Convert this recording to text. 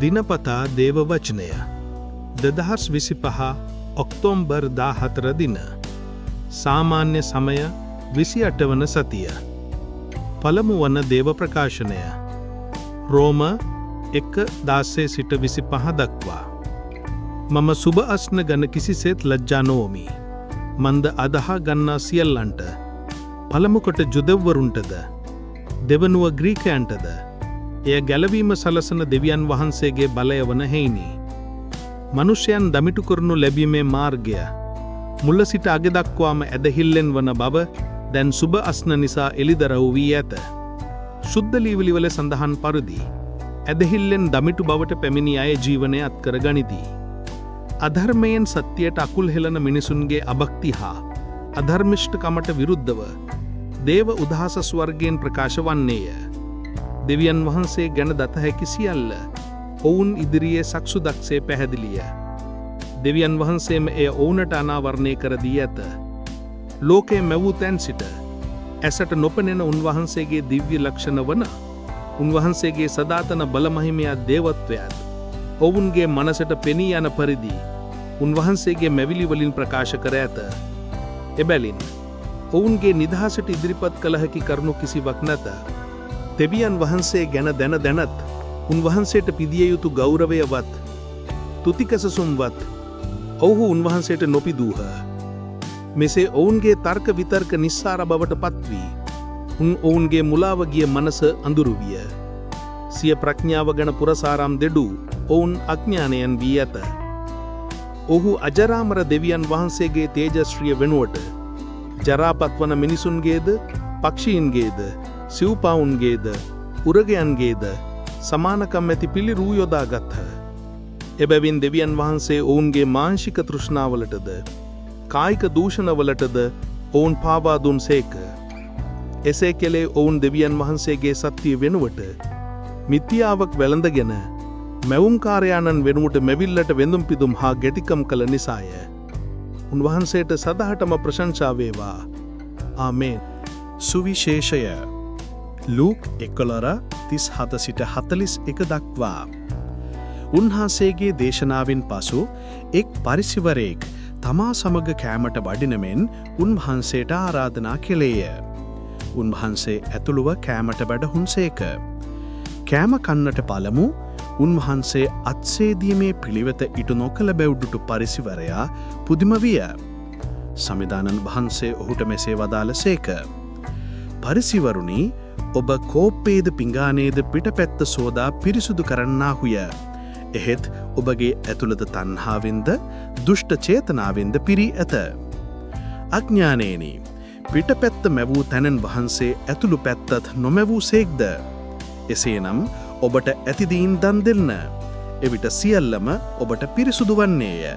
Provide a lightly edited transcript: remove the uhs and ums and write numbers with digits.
දිනපතා දේව වචනය 2025 ඔක්තෝබර් 14 දින සාමාන්‍ය සමය 28 වන සතිය පළමු වන දේව ප්‍රකාශනය රෝම 1:16 සිට 25 දක්වා මම සුබ අස්න ගන කිසිසේත් ලැජ්ජා නොවමි. මන්ද අදහා ගන්නා සියල්ලන්ට පළමු කොට ජුදෙව්වරුන්ටද දෙවනුව ග්‍රීකයන්ටද එය ගැලවීම සලසන දෙවියන් වහන්සේගේ බලය වන හේිනි. මනුෂ්‍යයන් දමිටු කරනු ලැබීමේ මාර්ගය මුල සිට අග දක්වාම ඇදහිල්ලෙන් වන බව දැන් සුබ අස්න නිසා එළිදරව් වී ඇත. ශුද්ධ ලීවිලිවල සඳහන් පරිදි ඇදහිල්ලෙන් දමිටු බවට පැමිණි අය ජීවනය අත්කර ගනිති. අධර්මයෙන් සත්‍යයට අකුල් හෙළන මිනිසුන්ගේ අභක්ති හා අධර්මිෂ්ඨකමට විරුද්ධව දේව උදහස ස්වර්ගයෙන් ප්‍රකාශ වන්නේය. දෙවියන් වහන්සේ ගැන දත හැකි සියල්ල ඔවුන් ඉදිරියේ සක්සුදක්සේ පැහැදිලිය. දෙවියන් වහන්සේම එය ඔවුනට අනාවරණය කර දී ඇත. ලෝකයේ මැවූ තැන් සිට ඇසට නොපෙනෙන උන්වහන්සේගේ දිව්‍ය ලක්ෂණ වන උන්වහන්සේගේ සදාතන බලමහිමයත් දේවත්වයත් ඔවුන්ගේ මනසට පෙනී යන පරිදි උන්වහන්සේගේ මැවිලි වලින් ප්‍රකාශ කර ඇත. එබැවින් ඔවුන්ගේ නිදහසට ඉදිරිපත් කළ හැකි කරුණු කිසිවක් නැත. දෙවියන් වහන්සේ ගැන දැන දැනත් උන්වහන්සේට පිදිය යුතු ගෞරවයවත් තුතිකසසුම්වත් ඔවුහු උන්වහන්සේට නොපිදූහ. මෙසේ ඔවුන්ගේ තර්ක විතර්ක නිස්සාර බවට පත්වී ඔවුන්ගේ මුලාව ගිය මනස අඳුරු විය. සිය ප්‍රඥාව ගැන පුරසාරම් දෙඩු ඔවුන් අඥානයන් වී ඇත. ඔහු අජරාමර දෙවියන් වහන්සේගේ තේජශ්‍රිය වෙනුවට ජරාපත් වන මිනිසුන්ගේද පක්ෂීන්ගේද සිව්පාවුන්ගේද උරගයන්ගේද සමානකම් ඇති පිළිරූ යොදා ගත්හ. එබැවින් දෙවියන් වහන්සේ ඔවුන්ගේ මාංශික තෘෂ්ණාවලටද කායික දූෂණවලටද ඔවුන් පාවා දුන් සේක. එසේ කෙලේ ඔවුන් දෙවියන් වහන්සේගේ සත්‍යය වෙනුවට මිත්‍යාවක් වැළඳගෙන මැවුම්කාරයාණන් වෙනුවට මැවිල්ලට වෙඳුම් පිදුම් හා ගැටිකම් කළ නිසාය. උන්වහන්සේට සදහටම ප්‍රශංසා වේවා. ආමේන්. සුවිශේෂය ලූක් 11:37 සිට 41 දක්වා. උන්වහන්සේගේ දේශනාවෙන් පසු එක් පරිසිවරයෙක් තමා සමග කෑමට වඩින මෙන් උන්වහන්සේට ආරාධනා කෙළේය. උන්වහන්සේ ඇතුළුව කෑමට වැඩහුන්සේක. කෑම කන්නට පළමු උන්වහන්සේ අත්සේදීමේ පිළිවෙත ඉටු නොකළ බැව්ඩුටු පරිසිවරයා පුදුම විය. සමිදානන් වහන්සේ ඔහුට මෙසේ වදාළ සේක. පරිසිවරුනි, ඔබ කෝප්පේද පිඟානේද පිටපැත්ත සෝදා පිරිසුදු කරන්නාහුය. එහෙත් ඔබගේ ඇතුළත තණ්හාවෙන්ද දුෂ්ට චේතනාවෙන්ද පිරී ඇත. අඥානේනි, පිටපැත්ත මැවූ තැනන් වහන්සේ ඇතුළු පැත්තත් නොමැවූ සේක්ද? එසේනම් ඔබට ඇතිදීන් දන් දෙන්න. එවිට සියල්ලම ඔබට පිරිසුදු වන්නේය.